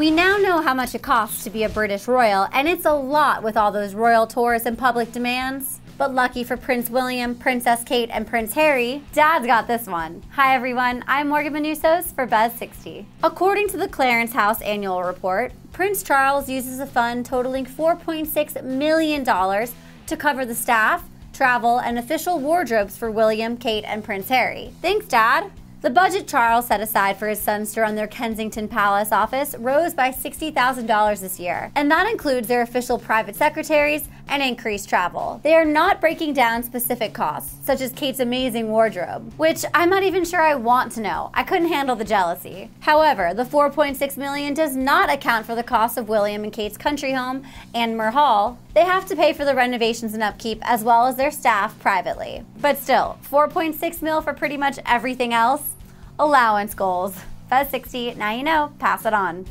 We now know how much it costs to be a British royal, and it's a lot with all those royal tours and public demands. But lucky for Prince William, Princess Kate, and Prince Harry, Dad's got this one. Hi everyone, I'm Morgan Manousos for Buzz60. According to the Clarence House annual report, Prince Charles uses a fund totaling $4.6 million to cover the staff, travel, and official wardrobes for William, Kate, and Prince Harry. Thanks, Dad! The budget Charles set aside for his sons to run their Kensington Palace office rose by $60,000 this year, and that includes their official private secretaries and increased travel. They are not breaking down specific costs, such as Kate's amazing wardrobe, which I'm not even sure I want to know. I couldn't handle the jealousy. However, the $4.6 million does not account for the cost of William and Kate's country home, Anmer Hall. They have to pay for the renovations and upkeep as well as their staff privately. But still, $4.6 mil for pretty much everything else? Allowance goals. Buzz60, now you know, pass it on.